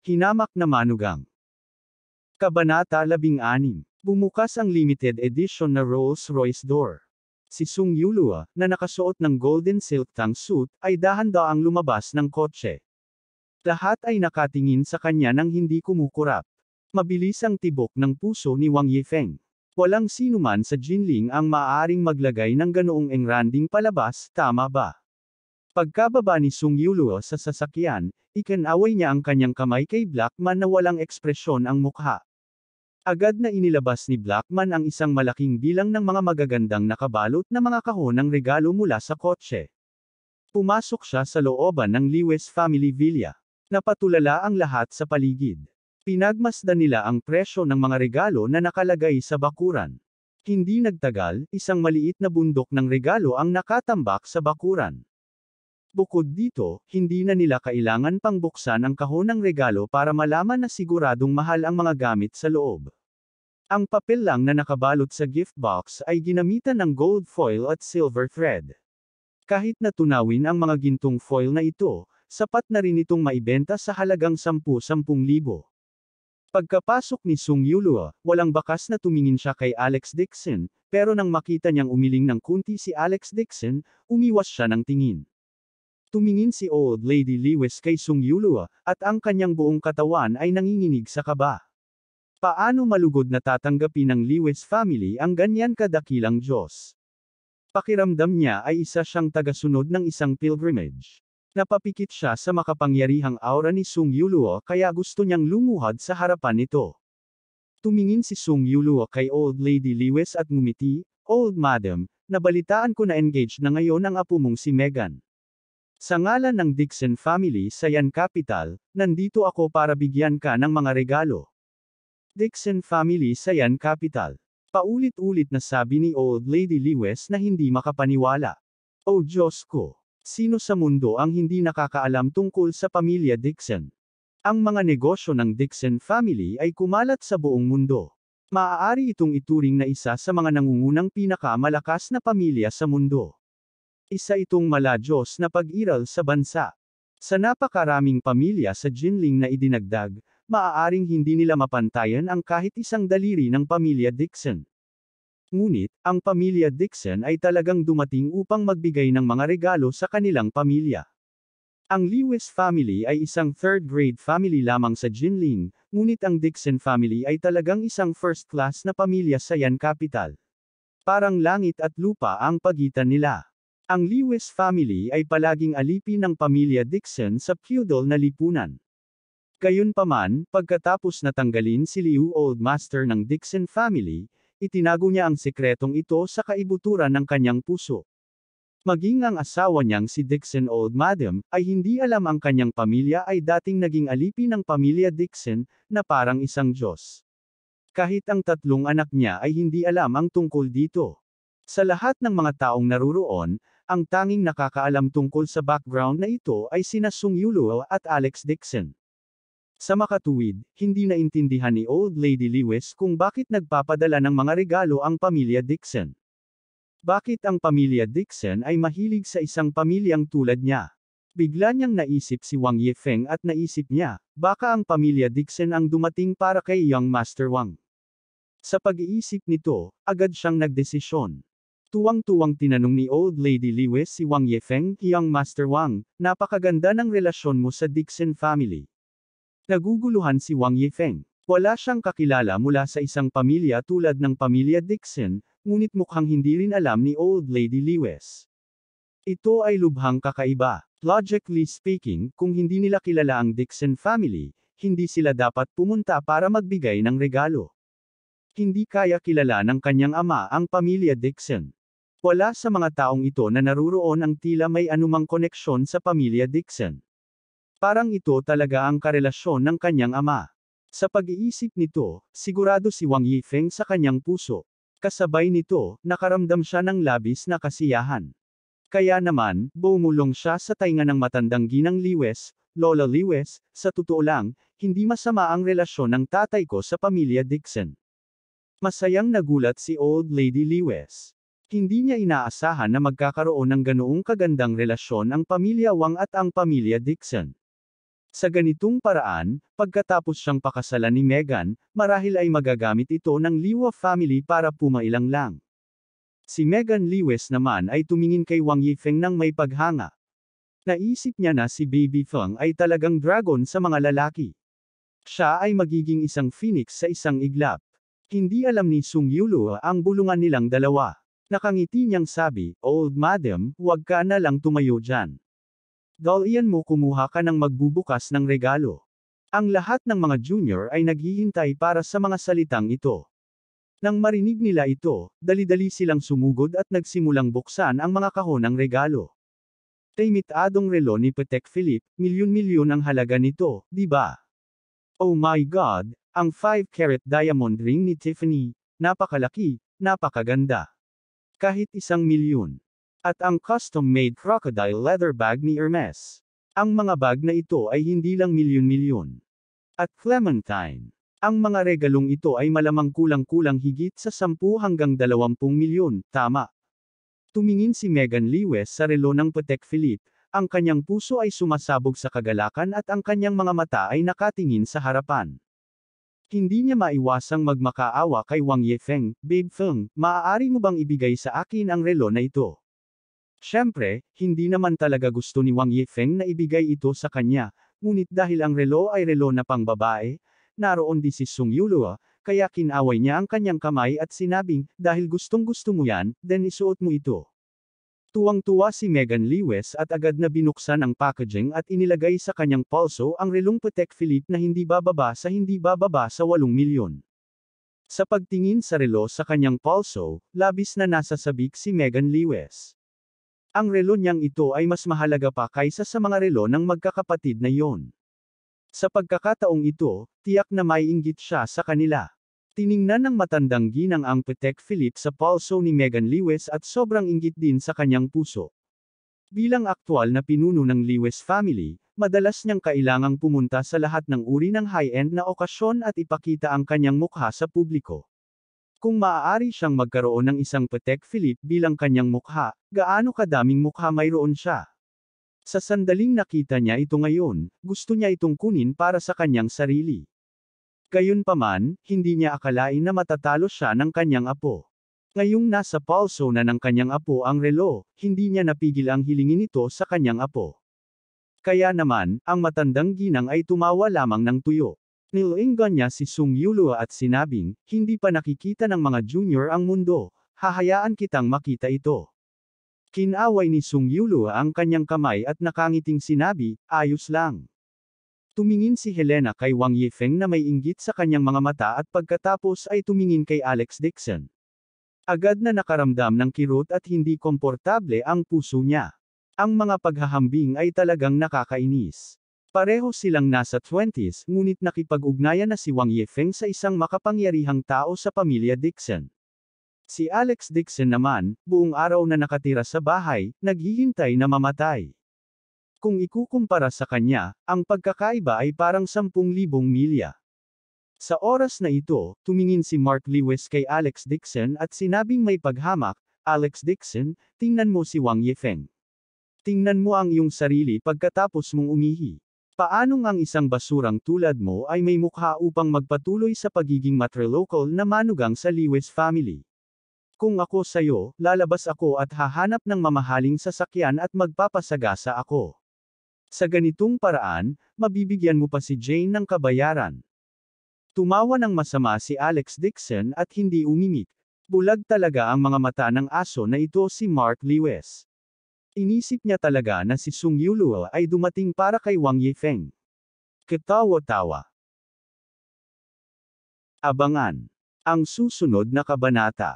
Hinamak na manugang. Kabanata 16. Bumukas ang limited edition na Rolls-Royce door. Si Sung Yulua, na nakasuot ng golden silk tank suit, ay dahan-daang lumabas ng kotse. Lahat ay nakatingin sa kanya nang hindi kumukurap. Mabilis ang tibok ng puso ni Wang Yifeng. Walang sinuman sa Jinling ang maaaring maglagay ng ganoong engranding palabas, tama ba? Pagkababa ni Sung Yulua sa sasakyan, ikinaway niya ang kanyang kamay kay Blackman na walang ekspresyon ang mukha. Agad na inilabas ni Blackman ang isang malaking bilang ng mga magagandang nakabalot na mga kahon ng regalo mula sa kotse. Pumasok siya sa looban ng Lewis family villa. Napatulala ang lahat sa paligid. Pinagmasdan nila ang presyo ng mga regalo na nakalagay sa bakuran. Hindi nagtagal, isang maliit na bundok ng regalo ang nakatambak sa bakuran. Bukod dito, hindi na nila kailangan pang buksan ang kahon ng regalo para malaman na siguradong mahal ang mga gamit sa loob. Ang papel lang na nakabalot sa gift box ay ginamitan ng gold foil at silver thread. Kahit na tunawin ang mga gintong foil na ito, sapat na rin itong maibenta sa halagang 10,000. Pagkapasok ni Sung Yulua, walang bakas na tumingin siya kay Alex Dixon, pero nang makita niyang umiling ng kunti si Alex Dixon, umiwas siya ng tingin. Tumingin si Old Lady Lewis kay Sung Yulua, at ang kanyang buong katawan ay nanginginig sa kaba. Paano malugod na tatanggapin ng Lewis family ang ganyan kadakilang Diyos? Pakiramdam niya ay isa siyang tagasunod ng isang pilgrimage. Napapikit siya sa makapangyarihang aura ni Sung Yulua kaya gusto niyang lumuhad sa harapan nito. Tumingin si Sung Yulua kay Old Lady Lewis at ngumiti, "Old Madam, nabalitaan ko na engaged na ngayon ang apo mong si Megan. Sa ngalan ng Dixon family sa Yan Capital, nandito ako para bigyan ka ng mga regalo." Dixon family sa Yan Capital. Paulit-ulit na sabi ni Old Lady Lewis na hindi makapaniwala. "Oh Diyos ko! Sino sa mundo ang hindi nakakaalam tungkol sa pamilya Dixon?" Ang mga negosyo ng Dixon family ay kumalat sa buong mundo. Maaari itong ituring na isa sa mga nangungunang pinakamalakas na pamilya sa mundo. Isa itong maladyos na pag-iral sa bansa. Sa napakaraming pamilya sa Jinling na idinagdag, maaaring hindi nila mapantayan ang kahit isang daliri ng pamilya Dixon. Ngunit, ang pamilya Dixon ay talagang dumating upang magbigay ng mga regalo sa kanilang pamilya. Ang Lewis family ay isang third-grade family lamang sa Jinling, ngunit ang Dixon family ay talagang isang first-class na pamilya sa Yan Capital. Parang langit at lupa ang pagitan nila. Ang Lewis family ay palaging alipin ng pamilya Dixon sa feudal na lipunan. Gayunpaman, pagkatapos na tanggalin si Liu Old Master ng Dixon family, itinago niya ang sekretong ito sa kaibuturan ng kanyang puso. Maging ang asawa niyang si Dixon Old Madam, ay hindi alam ang kanyang pamilya ay dating naging alipin ng pamilya Dixon, na parang isang Diyos. Kahit ang tatlong anak niya ay hindi alam ang tungkol dito. Sa lahat ng mga taong naruroon, ang tanging nakakaalam tungkol sa background na ito ay sina Sung Yulua at Alex Dixon. Sa makatuwid, hindi naintindihan ni Old Lady Lewis kung bakit nagpapadala ng mga regalo ang pamilya Dixon. Bakit ang pamilya Dixon ay mahilig sa isang pamilyang tulad niya? Bigla niyang naisip si Wang Yifeng at naisip niya, baka ang pamilya Dixon ang dumating para kay Young Master Wang. Sa pag-iisip nito, agad siyang nagdesisyon. Tuwang-tuwang tinanong ni Old Lady Lewis si Wang Yifeng, "Young Master Wang, napakaganda ng relasyon mo sa Dixon family." Naguguluhan si Wang Yifeng. Wala siyang kakilala mula sa isang pamilya tulad ng pamilya Dixon, ngunit mukhang hindi rin alam ni Old Lady Lewis. Ito ay lubhang kakaiba. Logically speaking, kung hindi nila kilala ang Dixon family, hindi sila dapat pumunta para magbigay ng regalo. Hindi kaya kilala ng kanyang ama ang pamilya Dixon. Wala sa mga taong ito na naruroon ang tila may anumang koneksyon sa pamilya Dixon. Parang ito talaga ang karelasyon ng kanyang ama. Sa pag-iisip nito, sigurado si Wang Yifeng sa kanyang puso. Kasabay nito, nakaramdam siya ng labis na kasiyahan. Kaya naman, bumulong siya sa tainga ng matandang ginang Lewis, "Lola Lewis, sa totoo lang, hindi masama ang relasyon ng tatay ko sa pamilya Dixon." Masayang nagulat si Old Lady Lewis. Hindi niya inaasahan na magkakaroon ng ganoong kagandang relasyon ang pamilya Wang at ang pamilya Dixon. Sa ganitong paraan, pagkatapos siyang pakasalan ni Meghan, marahil ay magagamit ito ng Liwa family para pumailang lang. Si Meghan Lewis naman ay tumingin kay Wang Yifeng nang may paghanga. Naisip niya na si Baby Feng ay talagang dragon sa mga lalaki. Siya ay magiging isang phoenix sa isang iglap. Hindi alam ni Sung Yulu ang bulungan nilang dalawa. Nakangiti niyang sabi, "Old madam, huwag ka na lang tumayo dyan. Dalian mo kumuha ka ng magbubukas ng regalo." Ang lahat ng mga junior ay naghihintay para sa mga salitang ito. Nang marinig nila ito, dali-dali silang sumugod at nagsimulang buksan ang mga kahon ng regalo. Limitadong relo ni Patek Philippe, milyon-milyon ang halaga nito, di ba? Oh my God, ang 5-carat diamond ring ni Tiffany, napakalaki, napakaganda. Kahit 1 milyon. At ang custom-made crocodile leather bag ni Hermes. Ang mga bag na ito ay hindi lang milyon-milyon. At Clementine. Ang mga regalong ito ay malamang kulang-kulang higit sa 10 hanggang 20 milyon, tama. Tumingin si Meghan Lewis sa relo ng Patek Philippe, ang kanyang puso ay sumasabog sa kagalakan at ang kanyang mga mata ay nakatingin sa harapan. Hindi niya maiwasang magmakaawa kay Wang Yifeng, "Babe Feng, maaari mo bang ibigay sa akin ang relo na ito?" Siyempre, hindi naman talaga gusto ni Wang Yifeng na ibigay ito sa kanya, ngunit dahil ang relo ay relo na pangbabae, naroon din si Sung Yulua, kaya kinaway niya ang kanyang kamay at sinabing, "Dahil gustong-gusto mo yan, then isuot mo ito." Tuwang-tuwa si Meghan Lewis at agad na binuksan ang packaging at inilagay sa kanyang pulso ang relong Patek Philippe na hindi bababa sa 8 milyon. Sa pagtingin sa relo sa kanyang pulso, labis na nasasabik si Meghan Lewis. Ang relo niyang ito ay mas mahalaga pa kaysa sa mga relo ng magkakapatid na iyon. Sa pagkakataong ito, tiyak na maiinggit siya sa kanila. Tiningnan ng matandang ginang ang Patek Philippe sa pulso ni Meghan Lewis at sobrang inggit din sa kanyang puso. Bilang aktwal na pinuno ng Lewis family, madalas niyang kailangang pumunta sa lahat ng uri ng high-end na okasyon at ipakita ang kanyang mukha sa publiko. Kung maaari siyang magkaroon ng isang Patek Philippe bilang kanyang mukha, gaano kadaming mukha mayroon siya? Sa sandaling nakita niya ito ngayon, gusto niya itong kunin para sa kanyang sarili. Gayunpaman, hindi niya akalain na matatalo siya ng kanyang apo. Ngayong nasa pulso na ng kanyang apo ang relo, hindi niya napigil ang hilingin ito sa kanyang apo. Kaya naman, ang matandang ginang ay tumawa lamang ng tuyo. Nilainggan niya si Sung Yulua at sinabing, "Hindi pa nakikita ng mga junior ang mundo, hahayaan kitang makita ito." Kinaway ni Sung Yulua ang kanyang kamay at nakangiting sinabi, "Ayos lang." Tumingin si Helena kay Wang Yifeng na may inggit sa kanyang mga mata at pagkatapos ay tumingin kay Alex Dixon. Agad na nakaramdam ng kirot at hindi komportable ang puso niya. Ang mga paghahambing ay talagang nakakainis. Pareho silang nasa 20s, ngunit nakipag-ugnayan na si Wang Yifeng sa isang makapangyarihang tao sa pamilya Dixon. Si Alex Dixon naman, buong araw na nakatira sa bahay, naghihintay na mamatay. Kung ikukumpara sa kanya, ang pagkakaiba ay parang 10,000 milya. Sa oras na ito, tumingin si Mark Lewis kay Alex Dixon at sinabing may paghamak, "Alex Dixon, tingnan mo si Wang Yifeng. Tingnan mo ang iyong sarili pagkatapos mong umihi. Paanong ang isang basurang tulad mo ay may mukha upang magpatuloy sa pagiging matrilocal na manugang sa Lewis family? Kung ako sayo, lalabas ako at hahanap ng mamahaling sasakyan at magpapasagasa ako. Sa ganitong paraan, mabibigyan mo pa si Jane ng kabayaran." Tumawa ng masama si Alex Dixon at hindi umimik. Bulag talaga ang mga mata ng aso na ito si Mark Lewis. Inisip niya talaga na si Sung Yulua ay dumating para kay Wang Yifeng. Katawa-tawa. Abangan ang susunod na kabanata.